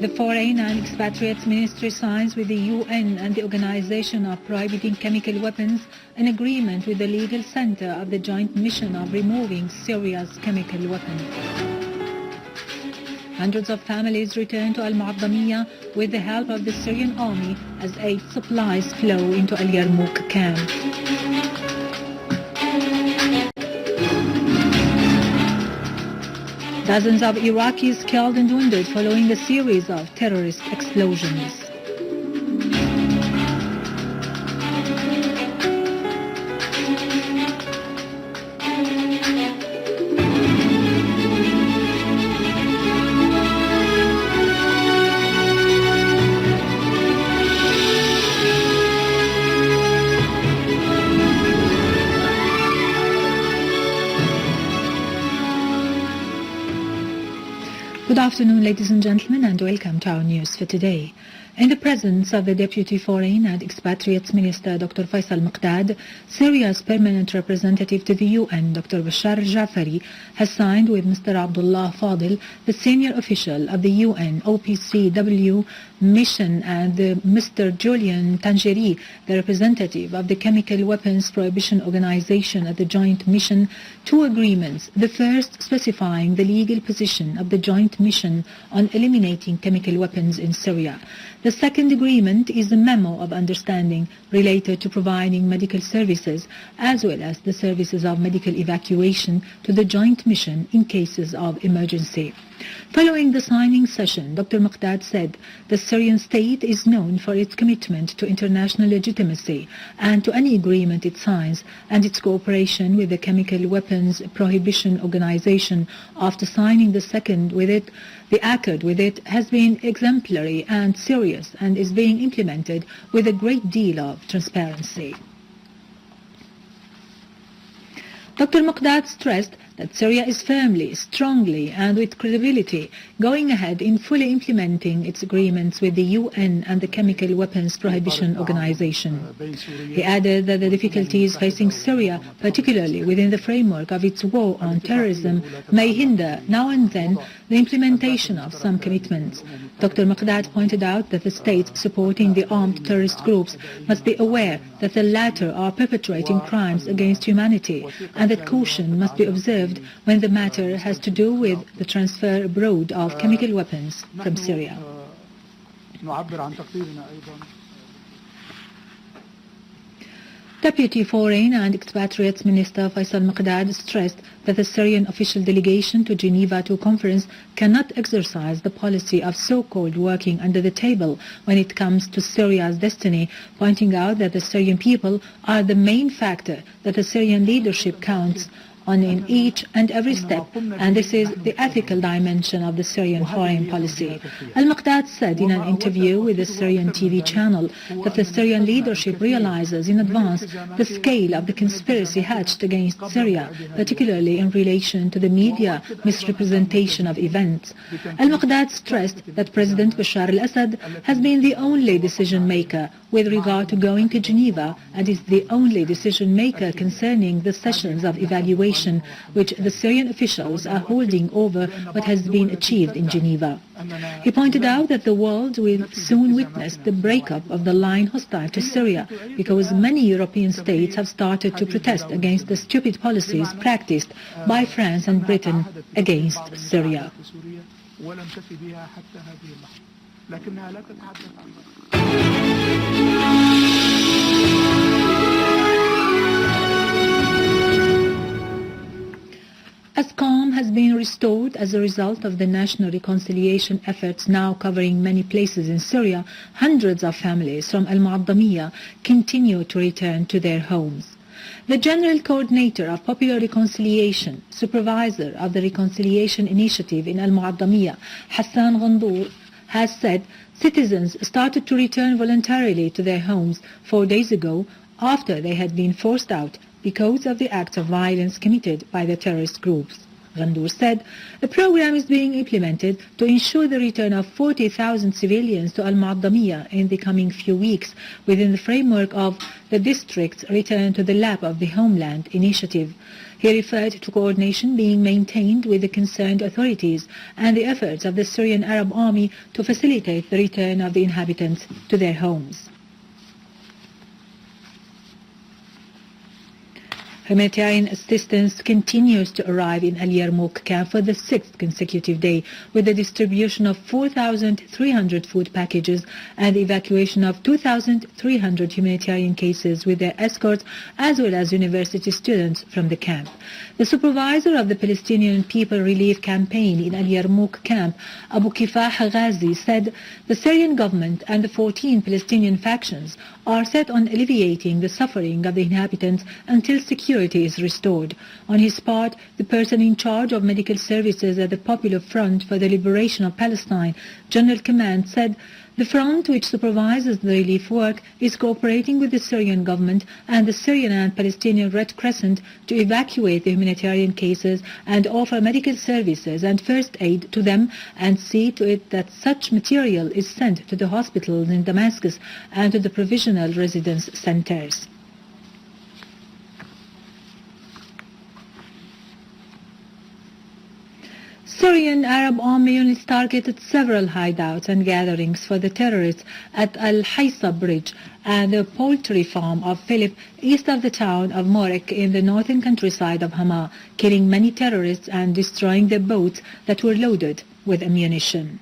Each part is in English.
The Foreign and Expatriates Ministry signs with the UN and the Organization of Prohibiting Chemical Weapons an agreement with the legal center of the joint mission of removing Syria's chemical weapons. Hundreds of families return to al-Muadamiye with the help of the Syrian army as aid supplies flow into al-Yarmouk camp. Dozens of Iraqis killed and wounded following a series of terrorist explosions. Good afternoon, ladies and gentlemen, and welcome to our news for today. In the presence of the Deputy Foreign and Expatriates Minister, Dr. Mikdad, Syria's permanent representative to the UN, Dr. Bashar al-Jafari, has signed with Mr. Abdullah Fadil, the senior official of the UN OPCW mission, and Mr. Julian Tangeri, the representative of the Chemical Weapons Prohibition Organization at the joint mission, two agreements, the first specifying the legal position of the joint mission on eliminating chemical weapons in Syria. The second agreement is a memo of understanding related to providing medical services as well as the services of medical evacuation to the joint mission in cases of emergency. Following the signing session, Dr. Mikdad said the Syrian state is known for its commitment to international legitimacy and to any agreement it signs, and its cooperation with the Chemical Weapons Prohibition Organization after signing the second with it. The accord with it has been exemplary and serious and is being implemented with a great deal of transparency. Dr. Mikdad stressed that Syria is firmly, strongly and with credibility going ahead in fully implementing its agreements with the UN and the Chemical Weapons Prohibition Organization. He added that the difficulties facing Syria, particularly within the framework of its war on terrorism, may hinder now and then the implementation of some commitments. Dr. Mikdad pointed out that the states supporting the armed terrorist groups must be aware that the latter are perpetrating crimes against humanity and that caution must be observed when the matter has to do with the transfer abroad of chemical weapons from Syria. Deputy Foreign and Expatriates Minister Mikdad stressed that the Syrian official delegation to Geneva II conference cannot exercise the policy of so-called working under the table when it comes to Syria's destiny, pointing out that the Syrian people are the main factor that the Syrian leadership counts on in each and every step, and this is the ethical dimension of the Syrian foreign policy. Al-Mikdad said in an interview with the Syrian TV channel that the Syrian leadership realizes in advance the scale of the conspiracy hatched against Syria, particularly in relation to the media misrepresentation of events. Al-Mikdad stressed that President Bashar al-Assad has been the only decision maker with regard to going to Geneva and is the only decision maker concerning the sessions of evaluation which the Syrian officials are holding over what has been achieved in Geneva. He pointed out that the world will soon witness the breakup of the line hostile to Syria because many European states have started to protest against the stupid policies practiced by France and Britain against Syria. As calm has been restored as a result of the national reconciliation efforts now covering many places in Syria, hundreds of families from al-Muadamiye continue to return to their homes. The General Coordinator of Popular Reconciliation, Supervisor of the Reconciliation Initiative in al-Muadamiye, Hassan Ghandour, has said citizens started to return voluntarily to their homes 4 days ago after they had been forced out because of the acts of violence committed by the terrorist groups. Ghandour said a program is being implemented to ensure the return of 40,000 civilians to al-Muadamiye in the coming few weeks within the framework of the district's Return to the Lap of the Homeland initiative. He referred to coordination being maintained with the concerned authorities and the efforts of the Syrian Arab Army to facilitate the return of the inhabitants to their homes. Humanitarian assistance continues to arrive in al-Yarmouk camp for the 6th consecutive day, with the distribution of 4,300 food packages and the evacuation of 2,300 humanitarian cases with their escorts, as well as university students from the camp. The supervisor of the Palestinian People Relief Campaign in al-Yarmouk camp, Abu Kifah Ghazi, said the Syrian government and the 14 Palestinian factions are set on alleviating the suffering of the inhabitants until security is restored. On his part, the person in charge of medical services at the Popular Front for the Liberation of Palestine, General Command, said the front, which supervises the relief work, is cooperating with the Syrian government and the Syrian and Palestinian Red Crescent to evacuate the humanitarian cases and offer medical services and first aid to them, and see to it that such material is sent to the hospitals in Damascus and to the provisional residence centers. Syrian Arab Army units targeted several hideouts and gatherings for the terrorists at Al-Haysa Bridge and the poultry farm of Philip east of the town of Morek in the northern countryside of Hama, killing many terrorists and destroying their boats that were loaded with ammunition.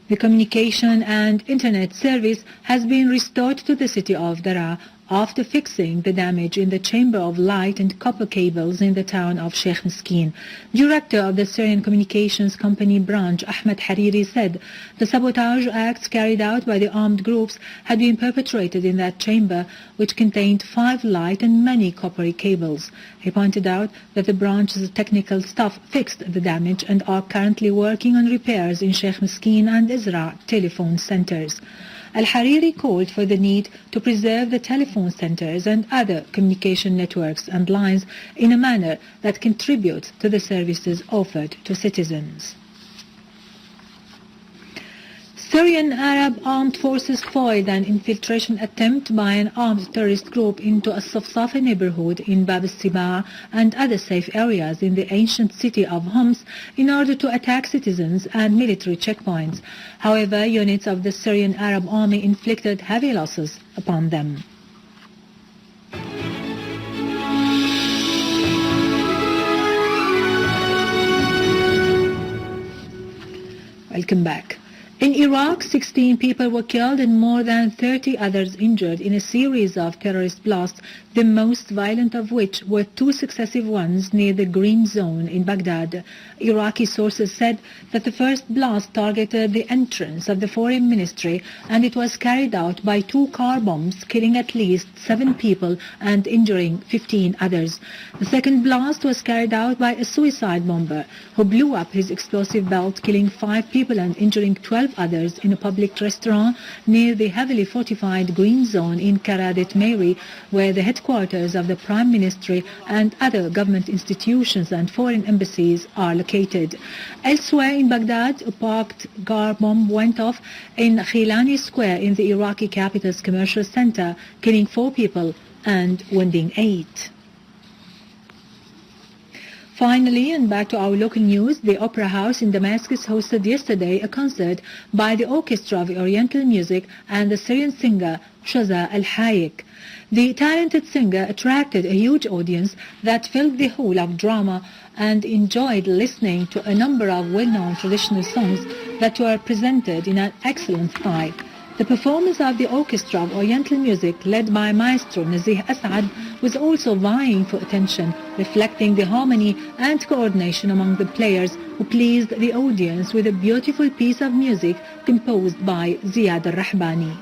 The communication and internet service has been restored to the city of Daraa after fixing the damage in the chamber of light and copper cables in the town of Sheikh Meskin. Director of the Syrian Communications Company branch, Ahmed Hariri, said the sabotage acts carried out by the armed groups had been perpetrated in that chamber, which contained 5 light and many coppery cables. He pointed out that the branch's technical staff fixed the damage and are currently working on repairs in Sheikh Meskin and Izra telephone centers. Al-Hariri called for the need to preserve the telephone centers and other communication networks and lines in a manner that contributes to the services offered to citizens. Syrian Arab armed forces foiled an infiltration attempt by an armed terrorist group into a Safsafa neighborhood in Bab al-Sibaa and other safe areas in the ancient city of Homs in order to attack citizens and military checkpoints. However, units of the Syrian Arab army inflicted heavy losses upon them. Welcome back. In Iraq, 16 people were killed and more than 30 others injured in a series of terrorist blasts, the most violent of which were 2 successive ones near the Green Zone in Baghdad. Iraqi sources said that the first blast targeted the entrance of the Foreign Ministry and it was carried out by 2 car bombs, killing at least 7 people and injuring 15 others. The second blast was carried out by a suicide bomber who blew up his explosive belt, killing 5 people and injuring 12 others in a public restaurant near the heavily fortified Green Zone in Karadet Mary, where the headquarters of the Prime Ministry and other government institutions and foreign embassies are located. Elsewhere in Baghdad, a parked car bomb went off in Khilani Square in the Iraqi capital's commercial center, killing 4 people and wounding 8. Finally, and back to our local news, the Opera House in Damascus hosted yesterday a concert by the Orchestra of Oriental Music and the Syrian singer Shaza Hayek. The talented singer attracted a huge audience that filled the hall of drama and enjoyed listening to a number of well-known traditional songs that were presented in an excellent style. The performance of the Orchestra of Oriental Music, led by Maestro Nazih Asad, was also vying for attention, reflecting the harmony and coordination among the players, who pleased the audience with a beautiful piece of music composed by Ziad al-Rahbani.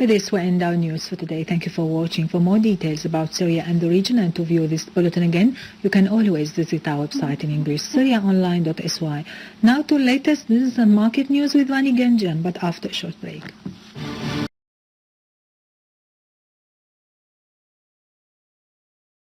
With this, we end our news for today. Thank you for watching. For more details about Syria and the region and to view this bulletin again, you can always visit our website in English, syriaonline.sy. Now to latest business and market news with Vani Genjan, but after a short break.